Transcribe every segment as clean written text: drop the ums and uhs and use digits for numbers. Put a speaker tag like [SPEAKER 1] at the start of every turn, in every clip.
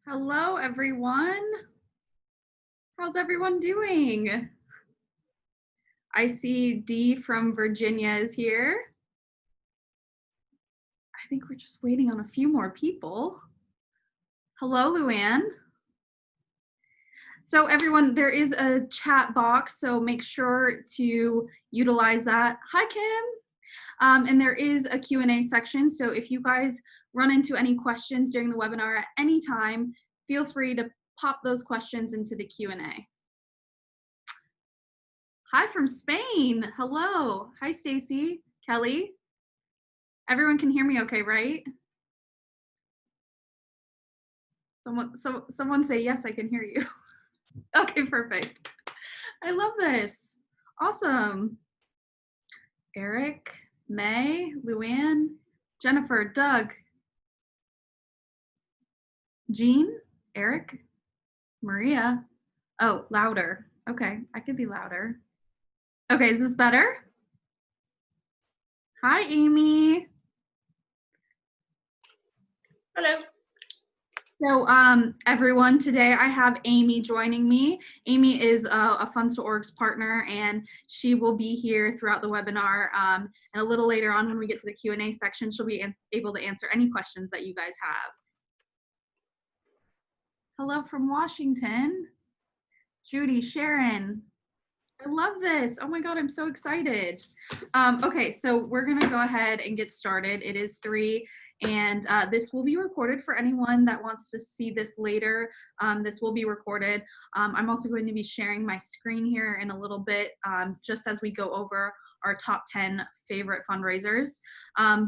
[SPEAKER 1] Hello, everyone. How's everyone doing? I see Dee from Virginia is here. I think we're just waiting on a few more people. Hello, Luann. So everyone, there is a chat box, so make sure to utilize that. Hi, Kim. And there is a Q&A section, so if you guys run into any questions during the webinar at any time, feel free to pop those questions into the Q&A. Hi from Spain. Hello. Hi, Stacy. Kelly. Everyone can hear me okay, right? Someone say yes, I can hear you. Okay, perfect. I love this. Awesome. Eric, May, Luann, Jennifer, Doug, Jean, Eric, Maria. Oh, louder. Okay, I could be louder. Okay, is this better? Hi, Amy.
[SPEAKER 2] Hello.
[SPEAKER 1] So everyone, today I have Amy joining me. Amy is a Funds2Org's partner, and she will be here throughout the webinar. And a little later on when we get to the Q&A section, she'll be able to answer any questions that you guys have. Hello from Washington. Judy, Sharon. I love this. Oh my God, I'm so excited. Okay, so we're gonna go ahead and get started. It is 3, and this will be recorded for anyone that wants to see this later. This will be recorded. I'm also going to be sharing my screen here in a little bit, just as we go over our top 10 favorite fundraisers.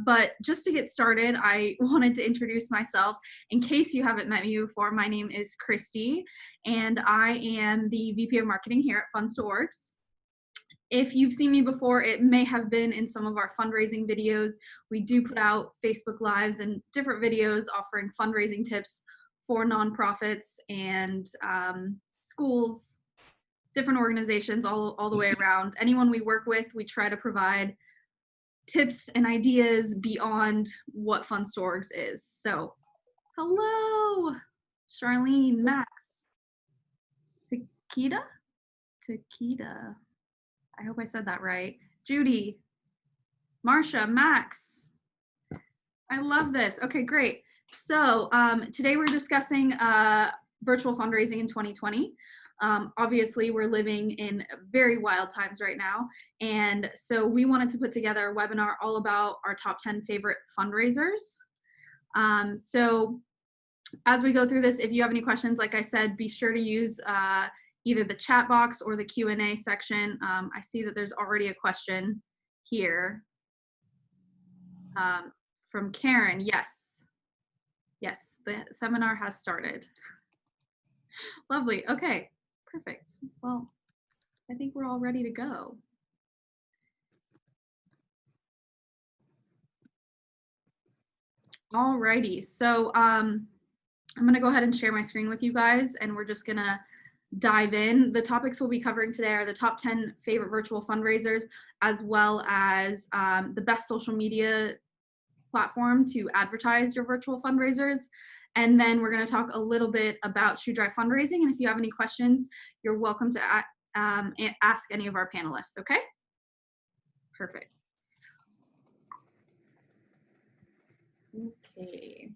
[SPEAKER 1] But just to get started, I wanted to introduce myself. In case you haven't met me before, my name is Kristy, and I am the VP of Marketing here at Funds2Orgs. If you've seen me before, it may have been in some of our fundraising videos. We do put out Facebook Lives and different videos offering fundraising tips for nonprofits and schools, different organizations all the way around. Anyone we work with, we try to provide tips and ideas beyond what Funds2Orgs is. So, hello, Charlene, Max, Takeda? I hope I said that right. Judy, Marsha, Max. I love this. Okay, great. So today we're discussing virtual fundraising in 2020. Obviously, we're living in very wild times right now. And so we wanted to put together a webinar all about our top 10 favorite fundraisers. So as we go through this, if you have any questions, like I said, be sure to use either the chat box or the Q&A section. I see that there's already a question here from Karen. Yes, the seminar has started. Lovely. Okay, perfect. Well, I think we're all ready to go. Alrighty, so I'm gonna go ahead and share my screen with you guys, and we're just gonna dive in. The topics we'll be covering today are the top 10 favorite virtual fundraisers, as well as the best social media platform to advertise your virtual fundraisers. And then we're going to talk a little bit about Drive Fundraising. And if you have any questions, you're welcome to ask any of our panelists, okay? Perfect. Okay.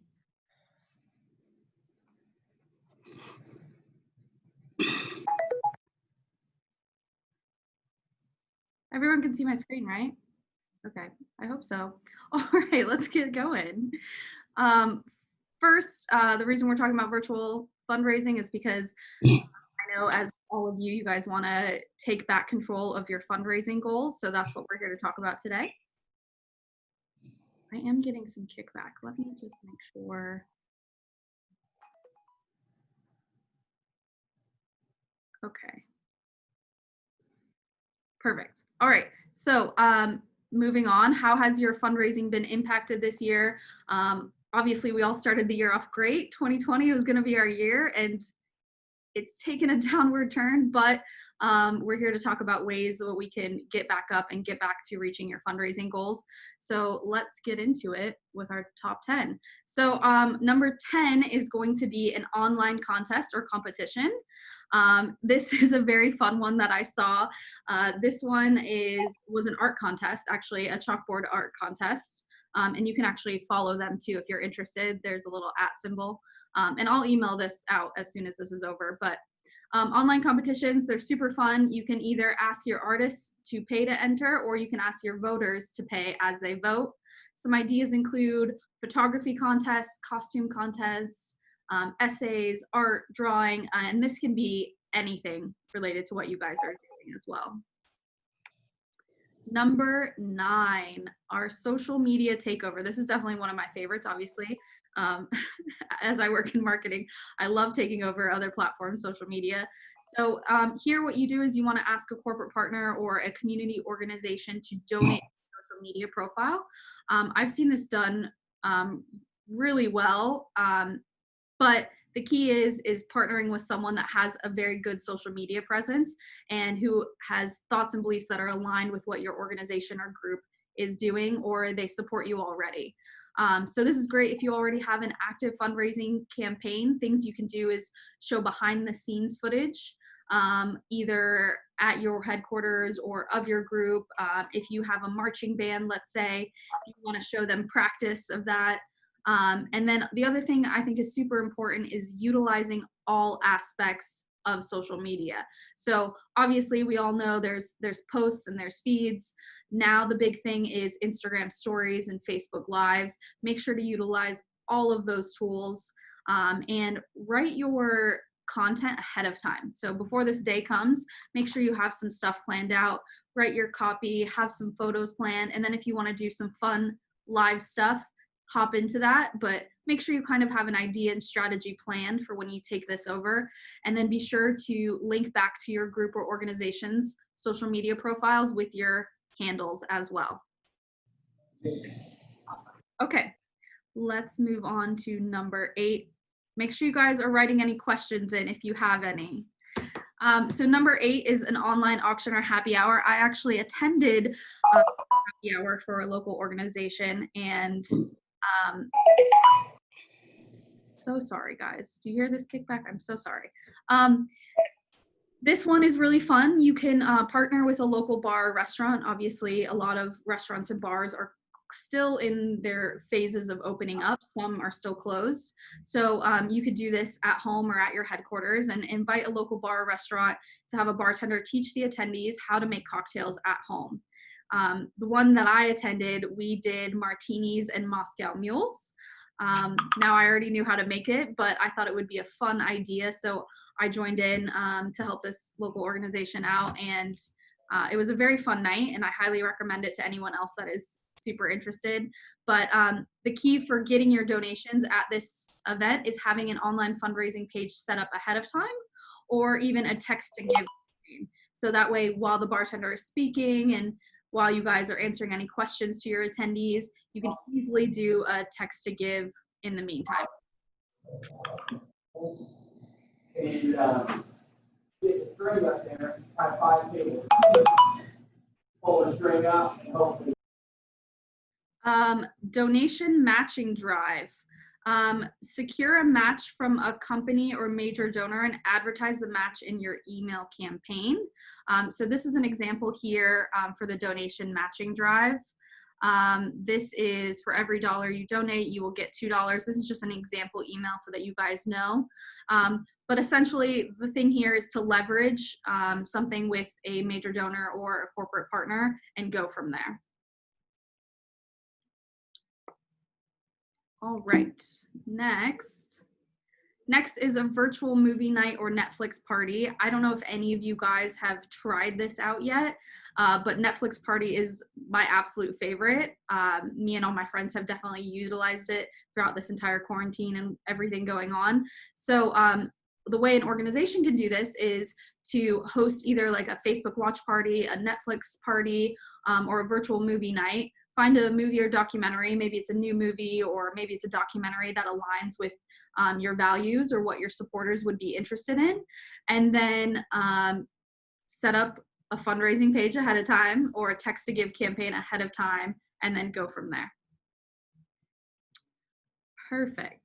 [SPEAKER 1] Everyone can see my screen, right? Okay, I hope so. All right, let's get going. First, the reason we're talking about virtual fundraising is because I know, as all of you guys want to take back control of your fundraising goals. So that's what we're here to talk about today. I am getting some kickback. Let me just make sure. Okay. Perfect. All right. So moving on, how has your fundraising been impacted this year? Obviously, we all started the year off great. 2020 was going to be our year, and it's taken a downward turn, but we're here to talk about ways that we can get back up and get back to reaching your fundraising goals. So let's get into it with our top 10. So number 10 is going to be an online contest or competition. This is a very fun one that I saw. This one was an art contest, actually a chalkboard art contest. And you can actually follow them too if you're interested. There's a little @ symbol. And I'll email this out as soon as this is over. But online competitions, they're super fun. You can either ask your artists to pay to enter, or you can ask your voters to pay as they vote. Some ideas include photography contests, costume contests, essays, art, drawing, and this can be anything related to what you guys are doing as well. Number 9, our social media takeover. This is definitely one of my favorites, obviously. As I work in marketing, I love taking over other platforms, social media. So here what you do is you want to ask a corporate partner or a community organization to donate a social media profile. I've seen this done really well, but the key is partnering with someone that has a very good social media presence and who has thoughts and beliefs that are aligned with what your organization or group is doing, or they support you already. So this is great if you already have an active fundraising campaign. Things you can do is show behind the scenes footage, either at your headquarters or of your group. If you have a marching band, let's say, you want to show them practice of that. And then the other thing I think is super important is utilizing all aspects of social media. So obviously we all know there's posts and there's feeds. Now the big thing is Instagram stories and Facebook lives. Make sure to utilize all of those tools and write your content ahead of time. So before this day comes, make sure you have some stuff planned out, write your copy, have some photos planned, and then if you want to do some fun live stuff, hop into that, but make sure you kind of have an idea and strategy planned for when you take this over. And then be sure to link back to your group or organization's social media profiles with your handles as well. Awesome. Okay, let's move on to number 8. Make sure you guys are writing any questions in if you have any. So number 8 is an online auction or happy hour. I actually attended a happy hour for a local organization, and so sorry guys, do you hear this kickback? I'm so sorry. This one is really fun. You can partner with a local bar or restaurant. Obviously a lot of restaurants and bars are still in their phases of opening up. Some are still closed. So you could do this at home or at your headquarters and invite a local bar or restaurant to have a bartender teach the attendees how to make cocktails at home. The one that I attended, we did martinis and Moscow mules. Now I already knew how to make it, but I thought it would be a fun idea. So I joined in to help this local organization out, and it was a very fun night, and I highly recommend it to anyone else that is super interested. But the key for getting your donations at this event is having an online fundraising page set up ahead of time, or even a text to give. So that way, while the bartender is speaking and while you guys are answering any questions to your attendees, you can easily do a text to give in the meantime.
[SPEAKER 2] And get the string up there, have 5 tables. Pull the string up and hopefully.
[SPEAKER 1] Donation matching drive. Secure a match from a company or major donor and advertise the match in your email campaign. So this is an example here for the donation matching drive. This is for every $1 you donate, you will get $2. This is just an example email so that you guys know. But essentially the thing here is to leverage something with a major donor or a corporate partner and go from there. All right, next is a virtual movie night or Netflix party. I don't know if any of you guys have tried this out yet, but Netflix party is my absolute favorite. Me and all my friends have definitely utilized it throughout this entire quarantine and everything going on. So the way an organization can do this is to host either like a Facebook watch party, a Netflix party, or a virtual movie night find a movie or documentary. Maybe it's a new movie, or maybe it's a documentary that aligns with your values or what your supporters would be interested in. And then set up a fundraising page ahead of time, or a text to give campaign ahead of time, and then go from there. Perfect.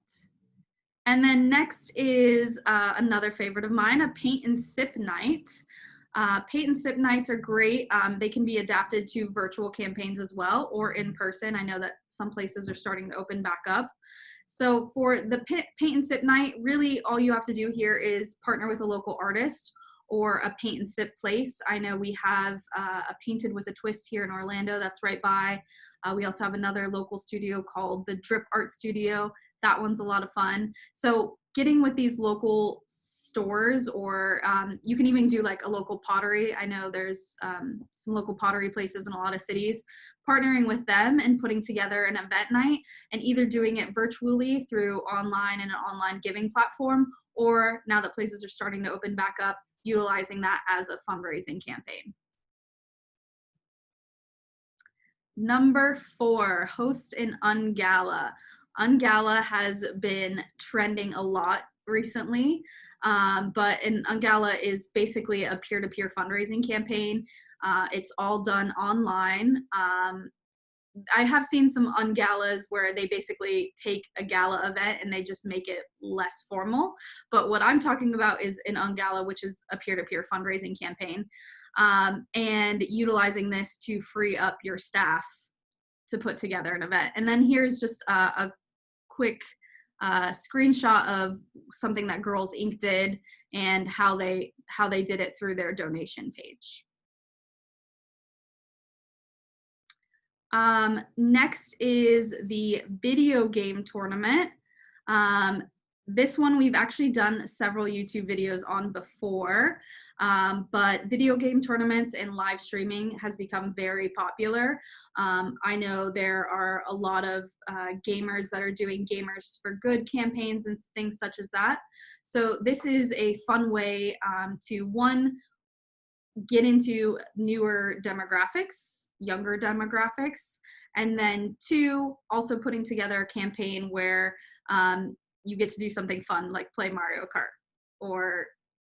[SPEAKER 1] And then next is another favorite of mine, a paint and sip night. Paint and sip nights are great. They can be adapted to virtual campaigns as well, or in person. I know that some places are starting to open back up. So for the paint and sip night, really all you have to do here is partner with a local artist or a paint and sip place. I know we have a Painted with a Twist here in Orlando that's right by. We also have another local studio called the Drip Art Studio. That one's a lot of fun. So getting with these local stores, or you can even do like a local pottery. I know there's some local pottery places in a lot of cities. Partnering with them and putting together an event night, and either doing it virtually through online and an online giving platform, or now that places are starting to open back up, utilizing that as a fundraising campaign. Number 4, host an Ungala. Ungala has been trending a lot recently, but an Ungala is basically a peer-to-peer fundraising campaign. It's all done online. I have seen some Ungalas where they basically take a gala event and they just make it less formal. But what I'm talking about is an Ungala, which is a peer-to-peer fundraising campaign, and utilizing this to free up your staff to put together an event. And then here's just a quick screenshot of something that Girls Inc. did and how they did it through their donation page. Next is the video game tournament. This one we've actually done several YouTube videos on before, but video game tournaments and live streaming has become very popular. I know there are a lot of gamers that are doing Gamers for Good campaigns and things such as that. So this is a fun way to, one, get into newer demographics, younger demographics, and then 2, also putting together a campaign where you get to do something fun like play Mario Kart or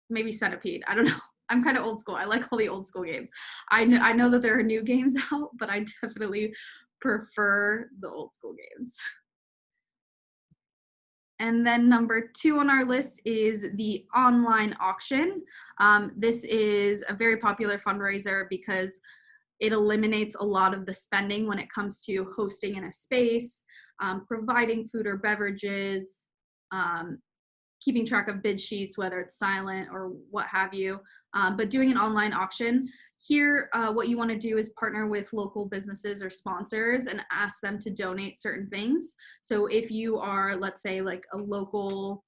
[SPEAKER 1] maybe Centipede. I don't know. I'm kind of old school. I like all the old school games. I know that there are new games out, but I definitely prefer the old school games. And then number 2 on our list is the online auction. This is a very popular fundraiser because it eliminates a lot of the spending when it comes to hosting in a space, providing food or beverages, keeping track of bid sheets, whether it's silent or what have you, but doing an online auction. Here, what you want to do is partner with local businesses or sponsors and ask them to donate certain things. So if you are, let's say, like a local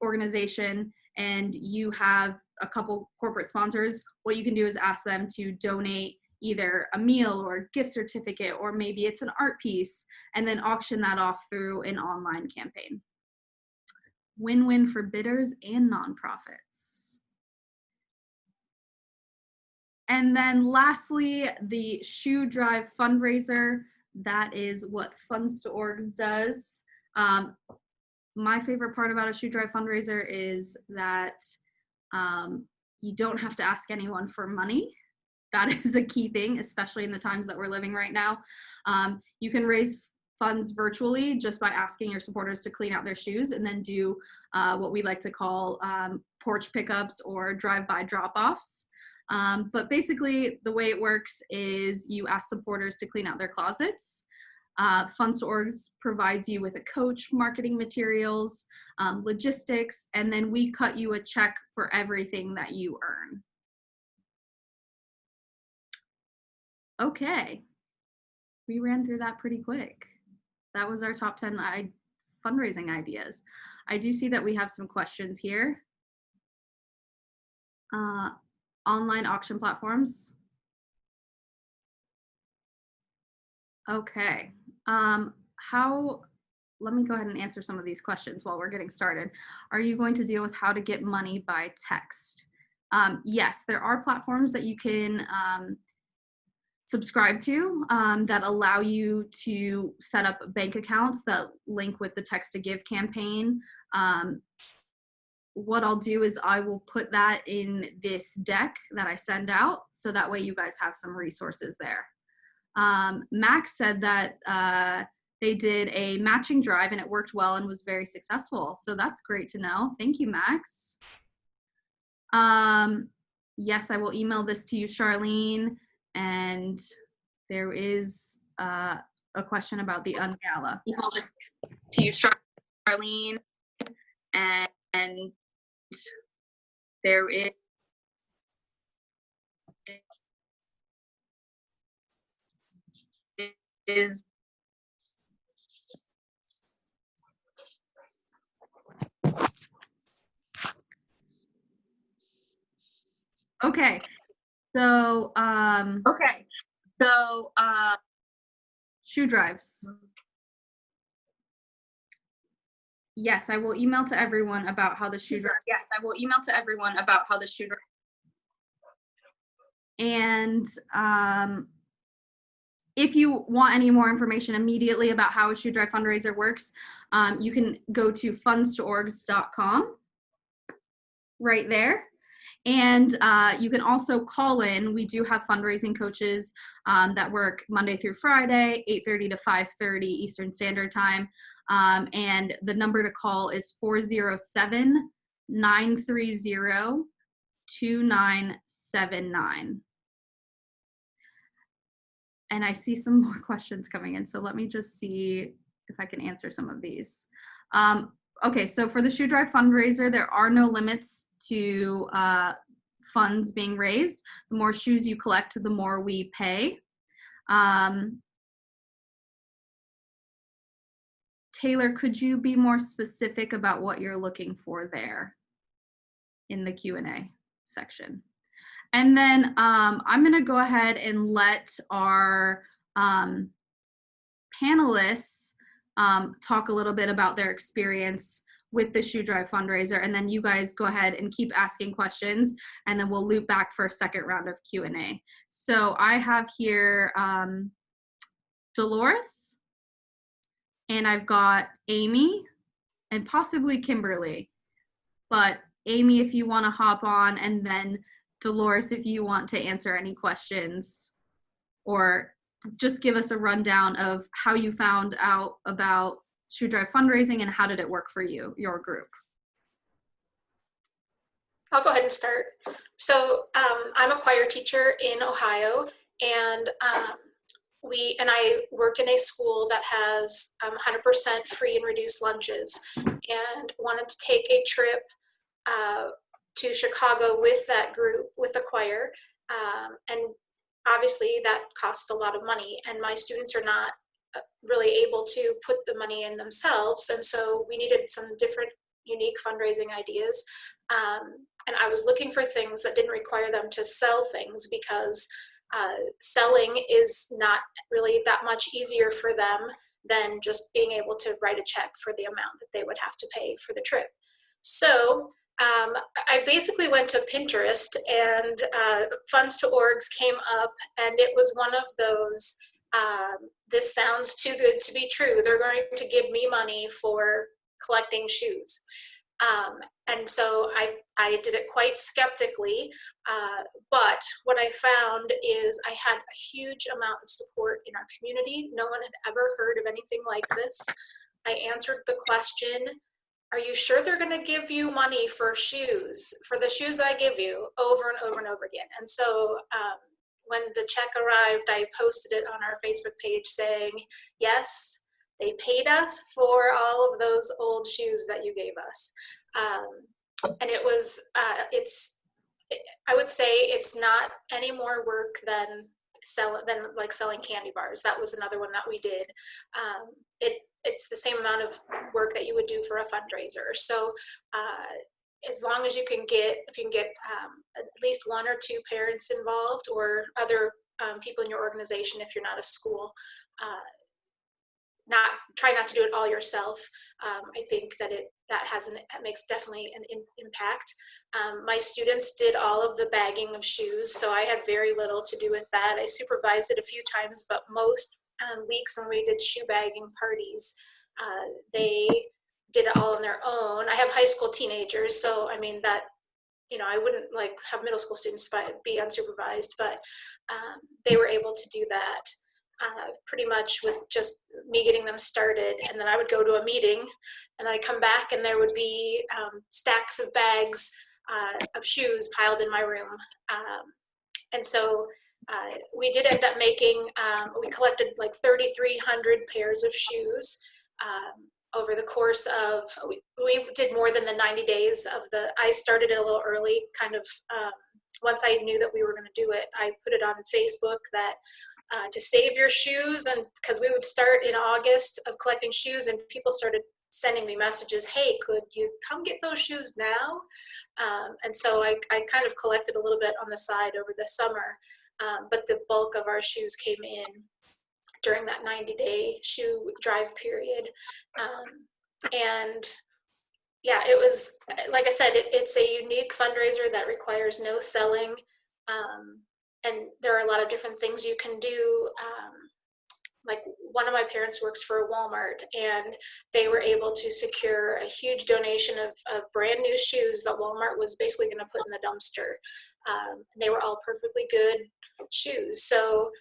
[SPEAKER 1] organization and you have a couple corporate sponsors, what you can do is ask them to donate either a meal or a gift certificate, or maybe it's an art piece, and then auction that off through an online campaign. Win-win for bidders and nonprofits. And then lastly, the Shoe Drive Fundraiser. That is what Funds to Orgs does. My favorite part about a Shoe Drive Fundraiser is that you don't have to ask anyone for money. That is a key thing, especially in the times that we're living right now. You can raise funds virtually just by asking your supporters to clean out their shoes, and then do what we like to call porch pickups or drive-by drop-offs. But basically the way it works is you ask supporters to clean out their closets. Funds to Orgs provides you with a coach, marketing materials, logistics, and then we cut you a check for everything that you earn. Okay, we ran through that pretty quick. That was our top 10 fundraising ideas. I do see that we have some questions here. Online auction platforms. Okay, let me go ahead and answer some of these questions while we're getting started. Are you going to deal with how to get money by text? Yes, there are platforms that you can subscribe to that allow you to set up bank accounts that link with the Text to Give campaign. What I'll do is I will put that in this deck that I send out, so that way you guys have some resources there. Max said that they did a matching drive and it worked well and was very successful. So that's great to know. Thank you, Max. Yes, I will email this to you, Charlene. And there is a question about the Ungala. Email this to you, Charlene. And there is okay. So shoe drives. Yes, I will email to everyone about how the shoe drive. Yes, I will email to everyone about how the shoe drive. And if you want any more information immediately about how a shoe drive fundraiser works, you can go to fundstoorgs.com right there. And you can also call in. We do have fundraising coaches that work Monday through Friday, 8:30 to 5:30 Eastern Standard Time. And the number to call is 407-930-2979. And I see some more questions coming in, so let me just see if I can answer some of these. Okay, so for the shoe drive fundraiser, there are no limits to funds being raised. The more shoes you collect, the more we pay. Taylor, could you be more specific about what you're looking for there in the Q&A section? And then I'm gonna go ahead and let our panelists talk a little bit about their experience with the shoe drive fundraiser, and then you guys go ahead and keep asking questions, and then we'll loop back for a second round of Q&A. So I have here Dolores, and I've got Amy, and possibly Kimberly. But Amy, if you want to hop on, and then Dolores, if you want to answer any questions, or just give us a rundown of how you found out about shoe drive fundraising and how did it work for you, your group.
[SPEAKER 3] I'll go ahead and start. So I'm a choir teacher in Ohio, and I work in a school that has 100% free and reduced lunches, and wanted to take a trip to Chicago with that group, with the choir, and obviously that costs a lot of money, and my students are not really able to put the money in themselves, and so we needed some different unique fundraising ideas, and I was looking for things that didn't require them to sell things, because selling is not really that much easier for them than just being able to write a check for the amount that they would have to pay for the trip. So I basically went to Pinterest, and Funds to Orgs came up, and it was one of those, this sounds too good to be true. They're going to give me money for collecting shoes. And so I did it quite skeptically, but what I found is I had a huge amount of support in our community. No one had ever heard of anything like this. I answered the question, are you sure they're going to give you money for shoes, for the shoes I give you, over and over and over again? And so when the check arrived, I posted it on our Facebook page saying, yes, they paid us for all of those old shoes that you gave us. And it was, I would say it's not any more work than selling candy bars. That was another one that we did. It's the same amount of work that you would do for a fundraiser. So as long as you can get, if you can get at least one or two parents involved, or other people in your organization if you're not a school, try not to do it all yourself. I think that it makes definitely an impact. My students did all of the bagging of shoes, so I had very little to do with that. I supervised it a few times, but most weeks when we did shoe bagging parties, they did it all on their own. I have high school teenagers, so I mean that, I wouldn't like have middle school students be unsupervised, but they were able to do that pretty much with just me getting them started. And then I would go to a meeting and I'd come back and there would be stacks of bags of shoes piled in my room. And so we did end up making, we collected like 3,300 pairs of shoes over the course of, we did more than the 90 days of I started it a little early, kind of, once I knew that we were going to do it, I put it on Facebook that to save your shoes, and because we would start in August of collecting shoes, and people started sending me messages, hey, could you come get those shoes now? And so I kind of collected a little bit on the side over the summer, but the bulk of our shoes came in during that 90-day shoe drive period. And yeah, it was, like I said, it's a unique fundraiser that requires no selling. And there are a lot of different things you can do. Like one of my parents works for Walmart, and they were able to secure a huge donation of brand new shoes that Walmart was basically going to put in the dumpster. They were all perfectly good shoes. So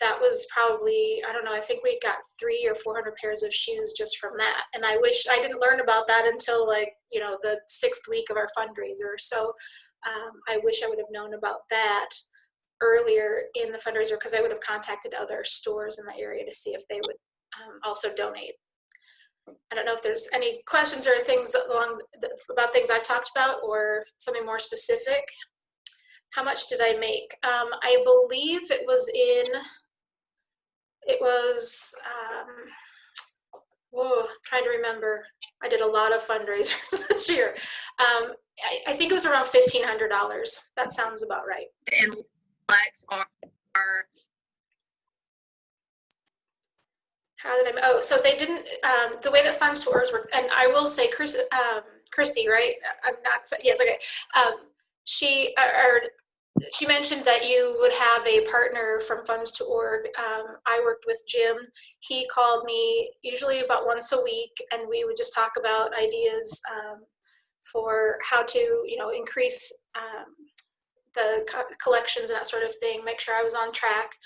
[SPEAKER 3] that was probably, I don't know, I think we got 300 or 400 pairs of shoes just from that. And I wish I didn't learn about that until the 6th week of our fundraiser. So I wish I would have known about that earlier in the fundraiser, because I would have contacted other stores in the area to see if they would also donate. I don't know if there's any questions or things about things I've talked about or something more specific. How much did I make? I believe it was trying to remember. I did a lot of fundraisers this year. I think it was around $1,500. That sounds about right.
[SPEAKER 1] And what are
[SPEAKER 3] how did I, so they didn't, the way that Funds to Orgs work, and I will say, Kristy, right? I'm not, yes, okay. She mentioned that you would have a partner from Funds to Org. I worked with Jim. He called me usually about once a week, and we would just talk about ideas for how to, increase the collections and that sort of thing, make sure I was on track.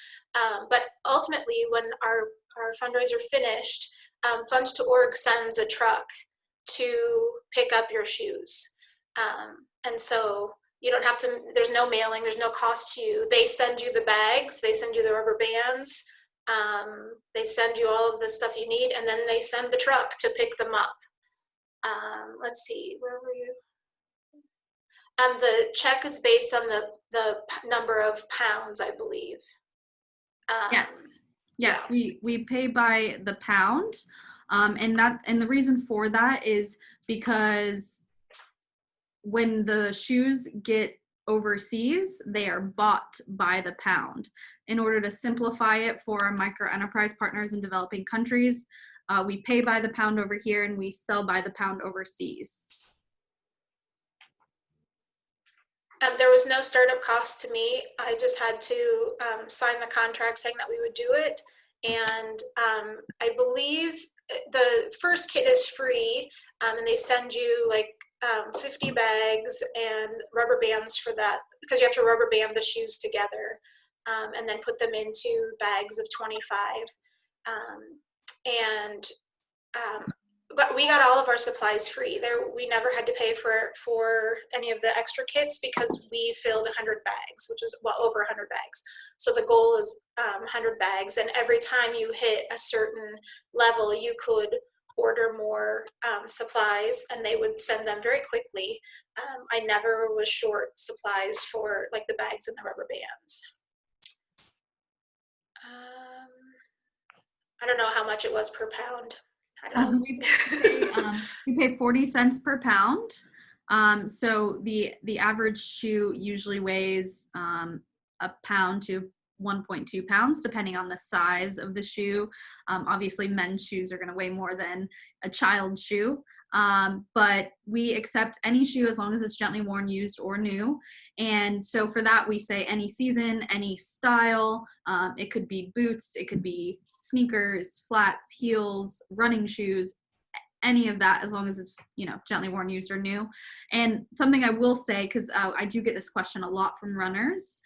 [SPEAKER 3] But ultimately, when our fundraiser finished, Funds to Org sends a truck to pick up your shoes. And so you don't have to, there's no mailing, there's no cost to you. They send you the bags, they send you the rubber bands, they send you all of the stuff you need, and then they send the truck to pick them up. Let's see, where were you? The check is based on the number of pounds, I believe.
[SPEAKER 1] Yes, yeah. we pay by the pound, and the reason for that is because when the shoes get overseas, they are bought by the pound. In order to simplify it for our micro enterprise partners in developing countries, we pay by the pound over here and we sell by the pound overseas.
[SPEAKER 3] There was no startup cost to me. I just had to sign the contract saying that we would do it. And I believe the first kit is free, and they send you like 50 bags and rubber bands for that, because you have to rubber band the shoes together and then put them into bags of 25. But we got all of our supplies free. We never had to pay for any of the extra kits because we filled 100 bags, which was over 100 bags. So the goal is 100 bags, and every time you hit a certain level, you could order more supplies, and they would send them very quickly. I never was short supplies for like the bags and the rubber bands. I don't know how much it was per pound.
[SPEAKER 1] We pay 40 cents per pound. So the average shoe usually weighs a pound to 1.2 pounds, depending on the size of the shoe. Obviously, men's shoes are going to weigh more than a child's shoe. But we accept any shoe as long as it's gently worn, used, or new. And so for that, we say any season, any style. It could be boots, it could be sneakers, flats, heels, running shoes, any of that, as long as it's, you know, gently worn, used, or new. And something I will say, because I do get this question a lot from runners,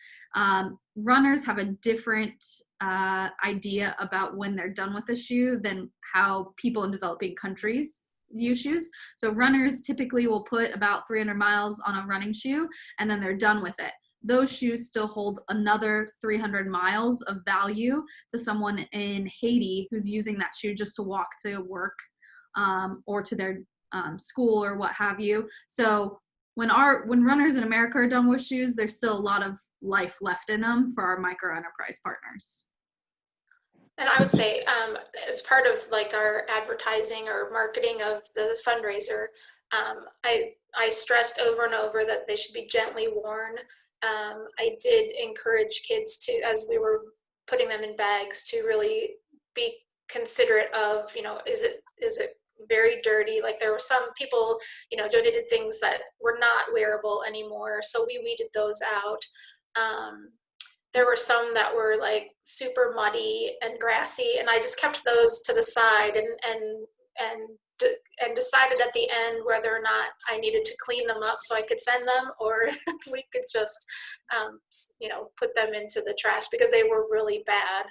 [SPEAKER 1] runners have a different idea about when they're done with the shoe than how people in developing countries view shoes. So runners typically will put about 300 miles on a running shoe and then they're done with it. Those shoes still hold another 300 miles of value to someone in Haiti who's using that shoe just to walk to work or to their school or what have you. So when runners in America are done with shoes, there's still a lot of life left in them for our micro enterprise partners.
[SPEAKER 3] And I would say, as part of like our advertising or marketing of the fundraiser, I stressed over and over that they should be gently worn. I did encourage kids to, as we were putting them in bags, to really be considerate of, you know, is it very dirty? Like there were some people, you know, donated things that were not wearable anymore, so we weeded those out. There were some that were like super muddy and grassy, and I just kept those to the side and decided at the end whether or not I needed to clean them up so I could send them, or if we could just, you know, put them into the trash because they were really bad.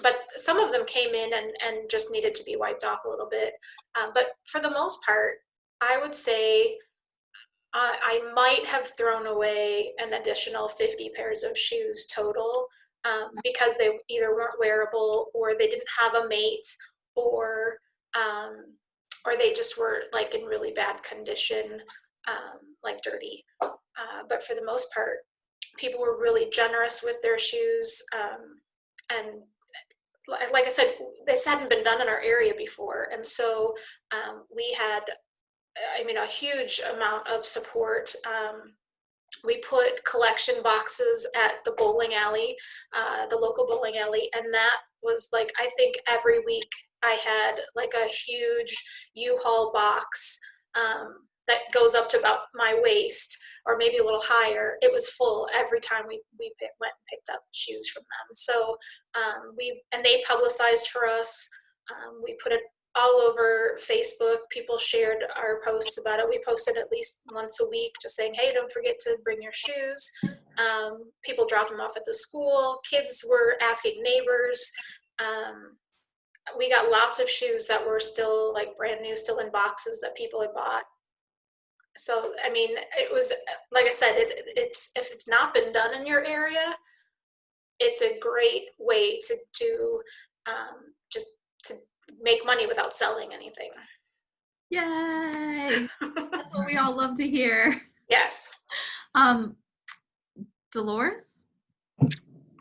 [SPEAKER 3] But some of them came in and just needed to be wiped off a little bit. But for the most part, I would say I might have thrown away an additional 50 pairs of shoes total, because they either weren't wearable or they didn't have a mate, or they just were like in really bad condition, like dirty. But for the most part, people were really generous with their shoes. And like I said, this hadn't been done in our area before. And so we had, I mean, a huge amount of support. We put collection boxes at the bowling alley, the local bowling alley, and that was like, I think every week I had like a huge U-Haul box that goes up to about my waist or maybe a little higher. It was full every time we went and picked up shoes from them. So and they publicized for us. We put it all over Facebook. People shared our posts about it. We posted at least once a week just saying, hey, don't forget to bring your shoes. People dropped them off at the school. Kids were asking neighbors. We got lots of shoes that were still like brand new, still in boxes that people had bought. So, I mean, it was, like I said, it's if it's not been done in your area, it's a great way to just to make money without selling anything.
[SPEAKER 1] Yay! That's what we all love to hear.
[SPEAKER 3] Yes.
[SPEAKER 1] Dolores?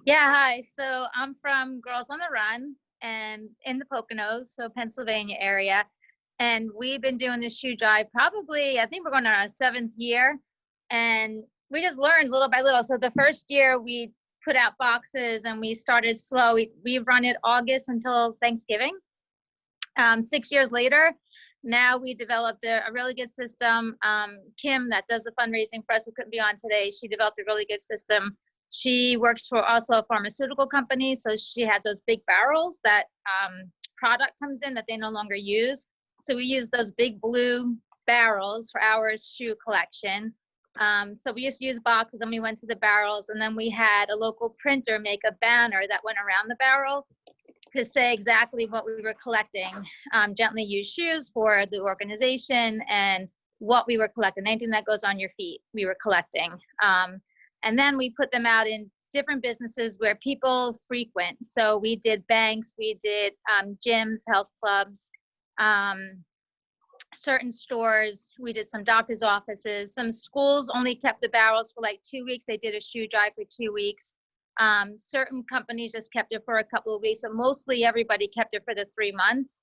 [SPEAKER 4] Yeah, hi. So I'm from Girls on the Run and in the Poconos, so Pennsylvania area. And we've been doing this shoe drive probably, I think we're going on our 7th year. And we just learned little by little. So the first year we put out boxes and we started slow. We run it August until Thanksgiving. 6 years later, now we developed a really good system. Kim, that does the fundraising for us, who couldn't be on today, she developed a really good system. She works for also a pharmaceutical company. So she had those big barrels that product comes in that they no longer use. So we use those big blue barrels for our shoe collection. So we used to use boxes and we went to the barrels, and then we had a local printer make a banner that went around the barrel to say exactly what we were collecting, gently used shoes for the organization and what we were collecting, anything that goes on your feet, we were collecting. And then we put them out in different businesses where people frequent. So we did banks, we did gyms, health clubs, certain stores, we did some doctor's offices. Some schools only kept the barrels for like 2 weeks. They did a shoe drive for 2 weeks. Certain companies just kept it for a couple of weeks, but mostly everybody kept it for the 3 months.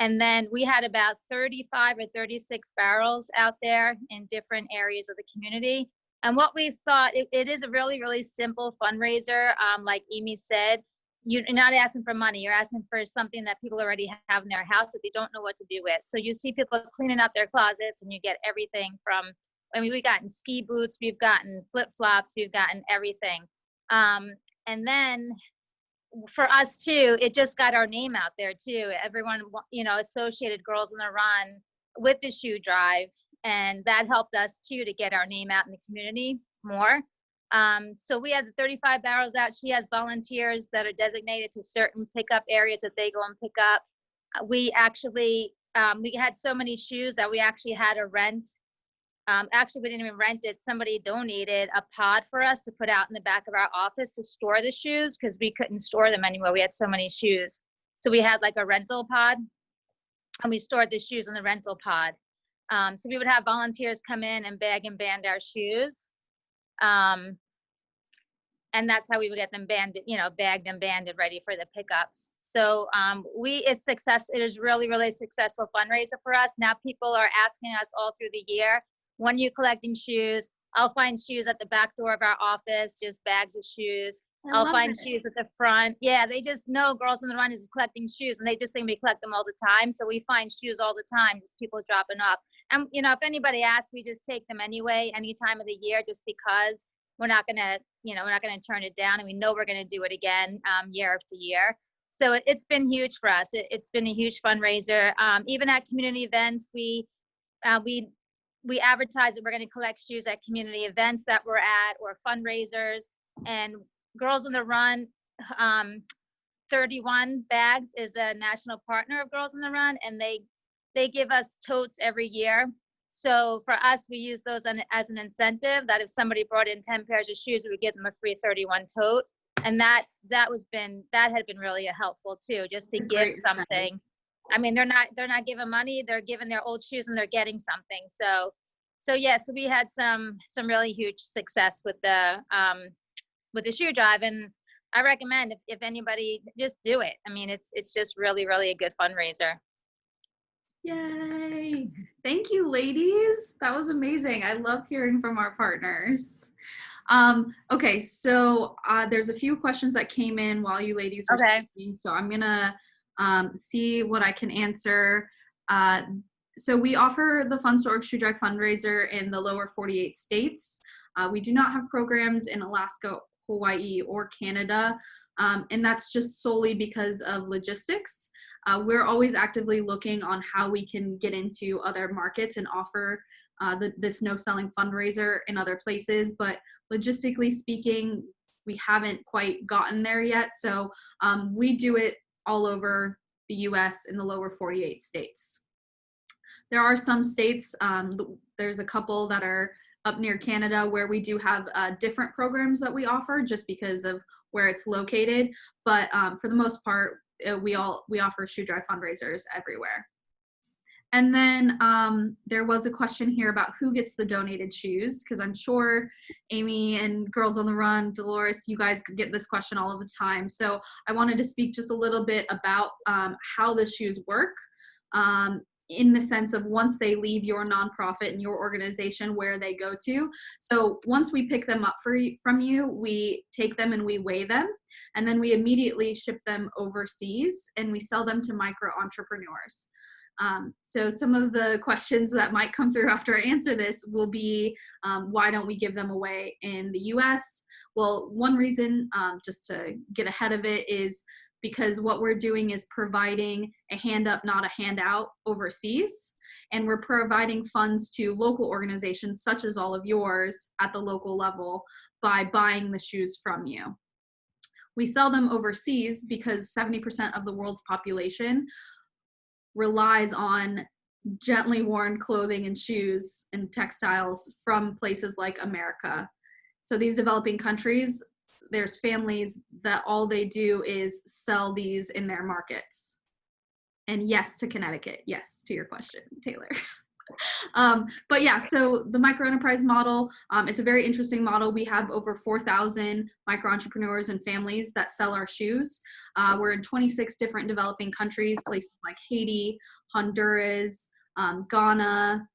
[SPEAKER 4] And then we had about 35 or 36 barrels out there in different areas of the community. And what we thought, it is a really, really simple fundraiser. Like Amy said, you're not asking for money. You're asking for something that people already have in their house that they don't know what to do with. So you see people cleaning out their closets, and you get everything from, I mean, we've gotten ski boots, we've gotten flip-flops, we've gotten everything. And then for us too, it just got our name out there too. Everyone, you know, associated Girls on the Run with the shoe drive. And that helped us too to get our name out in the community more. So we had the 35 barrels out. She has volunteers that are designated to certain pickup areas that they go and pick up. We actually, we had so many shoes that we actually had to rent. Actually, we didn't even rent it. Somebody donated a pod for us to put out in the back of our office to store the shoes because we couldn't store them anywhere. We had so many shoes. So we had like a rental pod, and we stored the shoes in the rental pod. So we would have volunteers come in and bag and band our shoes. And that's how we would get them banded, you know, bagged and banded, ready for the pickups. So it is really, really successful fundraiser for us. Now people are asking us all through the year, when are you collecting shoes? I'll find shoes at the back door of our office, just bags of shoes. I'll find shoes at the front. Yeah, they just know Girls on the Run is collecting shoes, and they just think we collect them all the time. So we find shoes all the time, just people dropping off. And, you know, if anybody asks, we just take them anyway, any time of the year, just because we're not going to, you know, we're not going to turn it down, and we know we're going to do it again year after year. So it's been huge for us. It's been a huge fundraiser. Even at community events, we advertise that we're going to collect shoes at community events that we're at, or fundraisers. And Girls on the Run, 31 Bags is a national partner of Girls on the Run, and they give us totes every year. So for us, we use those as an incentive, that if somebody brought in 10 pairs of shoes, we would give them a free 31 tote. And that had been really helpful too, just to give something. I mean, they're not giving money, they're giving their old shoes and they're getting something. So yeah, so we had some really huge success with the shoe drive, and I recommend if anybody, just do it. I mean, it's just really, really a good fundraiser.
[SPEAKER 1] Yay. Thank you, ladies. That was amazing. I love hearing from our partners. Okay, so there's a few questions that came in while you ladies were speaking, so I'm gonna see what I can answer. So we offer the Fun Storage Shoe Drive fundraiser in the lower 48 states. We do not have programs in Alaska, Hawaii, or Canada, and that's just solely because of logistics. We're always actively looking on how we can get into other markets and offer this no selling fundraiser in other places, but logistically speaking, we haven't quite gotten there yet. So we do it all over the US in the lower 48 states. There are some states, there's a couple that are up near Canada where we do have different programs that we offer just because of where it's located. But for the most part, we offer shoe drive fundraisers everywhere. And then there was a question here about who gets the donated shoes, because I'm sure Amy and Girls on the Run, Dolores, you guys get this question all of the time. So I wanted to speak just a little bit about how the shoes work, in the sense of once they leave your nonprofit and your organization, where they go to. So once we pick them up from you, we take them and we weigh them, and then we immediately ship them overseas and we sell them to micro entrepreneurs. So some of the questions that might come through after I answer this will be, why don't we give them away in the US? Well, one reason, just to get ahead of it, is because what we're doing is providing a hand up, not a handout overseas. And we're providing funds to local organizations such as all of yours at the local level by buying the shoes from you. We sell them overseas because 70% of the world's population relies on gently worn clothing and shoes and textiles from places like America. So these developing countries, there's families that all they do is sell these in their markets. And yes to Connecticut, yes to your question, Taylor. But yeah, so the micro enterprise model, it's a very interesting model. We have over 4,000 micro entrepreneurs and families that sell our shoes. We're in 26 different developing countries, places like Haiti, Honduras, Ghana,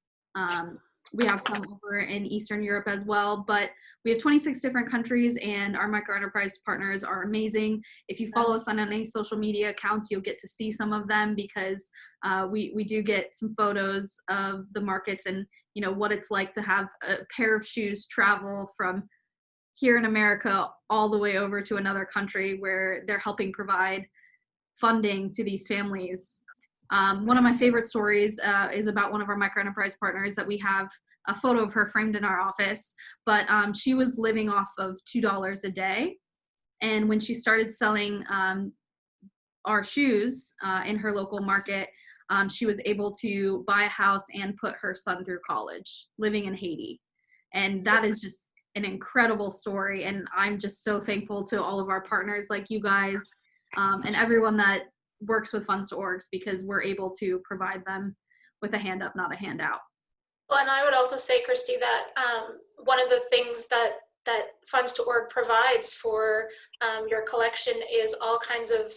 [SPEAKER 1] We have some over in Eastern Europe as well, but we have 26 different countries, and our micro enterprise partners are amazing. If you follow us on any social media accounts, you'll get to see some of them, because we do get some photos of the markets and, you know, what it's like to have a pair of shoes travel from here in America all the way over to another country where they're helping provide funding to these families. One of my favorite stories is about one of our micro enterprise partners that we have a photo of her framed in our office, but she was living off of $2 a day. And when she started selling our shoes in her local market, she was able to buy a house and put her son through college, living in Haiti. And that is just an incredible story. And I'm just so thankful to all of our partners like you guys and everyone that works with Funds to Orgs, because we're able to provide them with a hand up, not a handout.
[SPEAKER 3] Well, and I would also say, Kristy, that one of the things that Funds to Org provides for your collection is all kinds of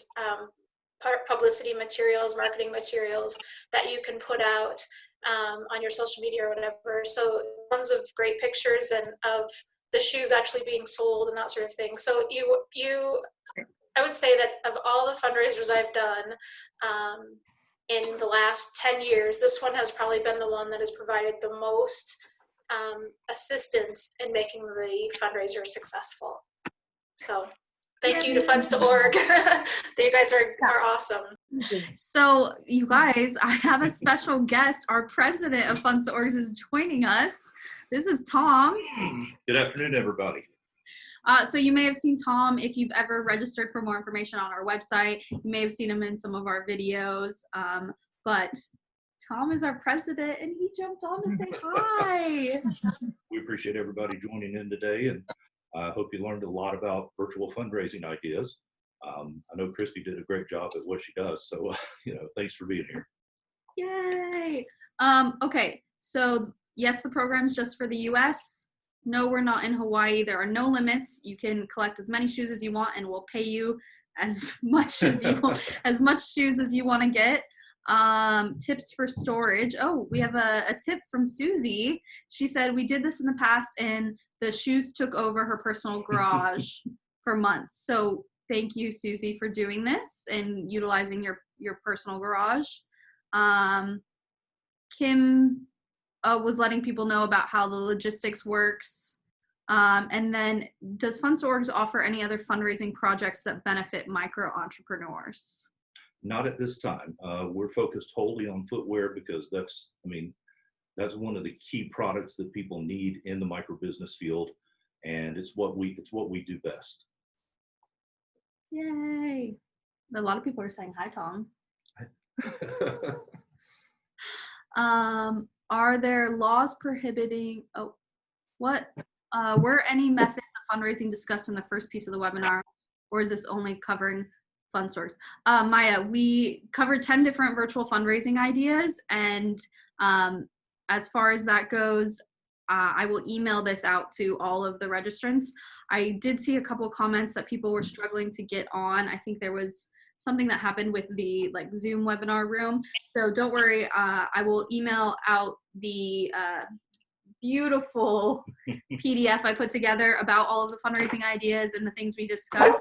[SPEAKER 3] publicity materials, marketing materials that you can put out on your social media or whatever. So tons of great pictures and of the shoes actually being sold and that sort of thing. So I would say that of all the fundraisers I've done in the last 10 years, this one has probably been the one that has provided the most assistance in making the fundraiser successful. So thank you to Funds to Org. You guys are awesome.
[SPEAKER 1] So you guys, I have a special guest. Our president of Funds to Orgs is joining us. This is Tom.
[SPEAKER 5] Good afternoon, everybody.
[SPEAKER 1] So you may have seen Tom if you've ever registered for more information on our website. You may have seen him in some of our videos, but Tom is our president and he jumped on to say hi.
[SPEAKER 5] We appreciate everybody joining in today, and I hope you learned a lot about virtual fundraising ideas. I know Kristy did a great job at what she does, so thanks for being here.
[SPEAKER 1] Yay! Okay, so yes, the program's just for the US. No, we're not in Hawaii. There are no limits. You can collect as many shoes as you want, and we'll pay you as much as you want, as much shoes as you want to get. Tips for storage. Oh, we have a tip from Susie. She said, we did this in the past and the shoes took over her personal garage for months. So thank you, Susie, for doing this and utilizing your personal garage. Kim was letting people know about how the logistics works. And then, does Funds to Orgs offer any other fundraising projects that benefit micro entrepreneurs?
[SPEAKER 5] Not at this time. We're focused wholly on footwear because that's one of the key products that people need in the micro business field, and it's what we do best.
[SPEAKER 1] Yay! A lot of people are saying hi, Tom. Are there laws prohibiting? Were any methods of fundraising discussed in the first piece of the webinar, or is this only covering Funds to Orgs? Maya, we covered 10 different virtual fundraising ideas, and as far as that goes, I will email this out to all of the registrants. I did see a couple comments that people were struggling to get on. I think there was something that happened with the Zoom webinar room. So don't worry, I will email out the beautiful PDF I put together about all of the fundraising ideas and the things we discussed,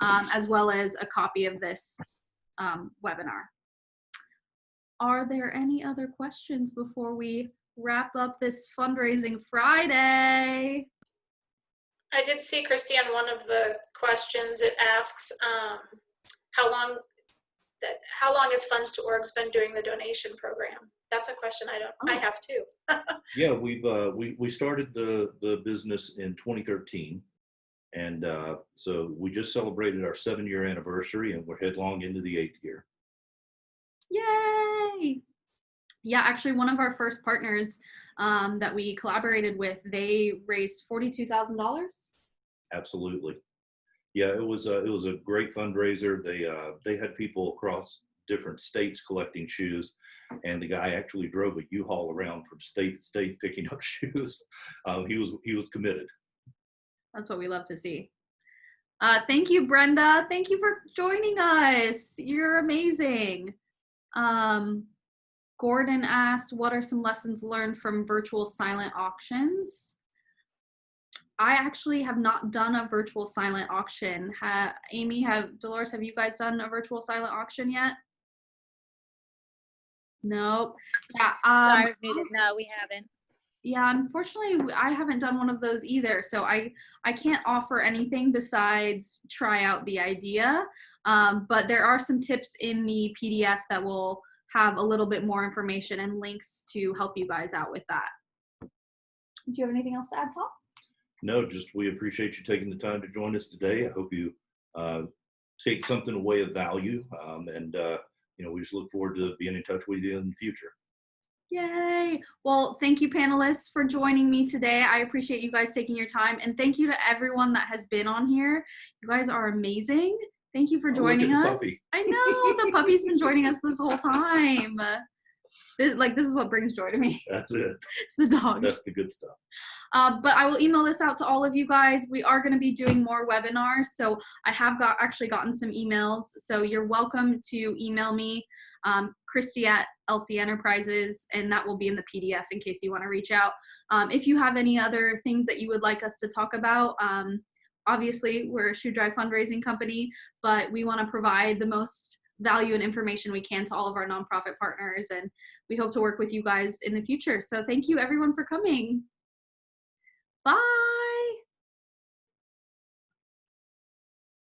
[SPEAKER 1] as well as a copy of this webinar. Are there any other questions before we wrap up this fundraising Friday?
[SPEAKER 3] I did see, Kristy, on one of the questions, it asks how long has Funds to Orgs been doing the donation program? That's a question I have too.
[SPEAKER 5] Yeah, we started the business in 2013, and so we just celebrated our 7-year anniversary, and we're headlong into the 8th year.
[SPEAKER 1] Yay! Yeah, actually, one of our first partners that we collaborated with, they raised $42,000.
[SPEAKER 5] Absolutely. Yeah, it was a great fundraiser. They had people across different states collecting shoes, and the guy actually drove a U-Haul around from state to state picking up shoes. He was committed.
[SPEAKER 1] That's what we love to see. Thank you, Brenda. Thank you for joining us. You're amazing. Gordon asked, what are some lessons learned from virtual silent auctions? I actually have not done a virtual silent auction. Amy, Dolores, have you guys done a virtual silent auction yet? Nope. Yeah.
[SPEAKER 4] Sorry, muted. No, we haven't.
[SPEAKER 1] Yeah, unfortunately, I haven't done one of those either. So I can't offer anything besides try out the idea. But there are some tips in the PDF that will have a little bit more information and links to help you guys out with that. Do you have anything else to add, Tom?
[SPEAKER 5] No, just we appreciate you taking the time to join us today. I hope you take something away of value, and you know, we just look forward to being in touch with you in the future.
[SPEAKER 1] Yay. Well, thank you, panelists, for joining me today. I appreciate you guys taking your time, and thank you to everyone that has been on here. You guys are amazing. Thank you for joining us.
[SPEAKER 5] Puppy.
[SPEAKER 1] I know, the puppy's been joining us this whole time. This is what brings joy to me.
[SPEAKER 5] That's it.
[SPEAKER 1] It's the dogs.
[SPEAKER 5] That's the good stuff.
[SPEAKER 1] But I will email this out to all of you guys. We are going to be doing more webinars, so I have actually gotten some emails. So you're welcome to email me, Kristy at LC Enterprises, and that will be in the PDF in case you want to reach out. If you have any other things that you would like us to talk about, obviously we're a shoe drive fundraising company, but we want to provide the most value and information we can to all of our nonprofit partners, and we hope to work with you guys in the future. So thank you everyone for coming. Bye.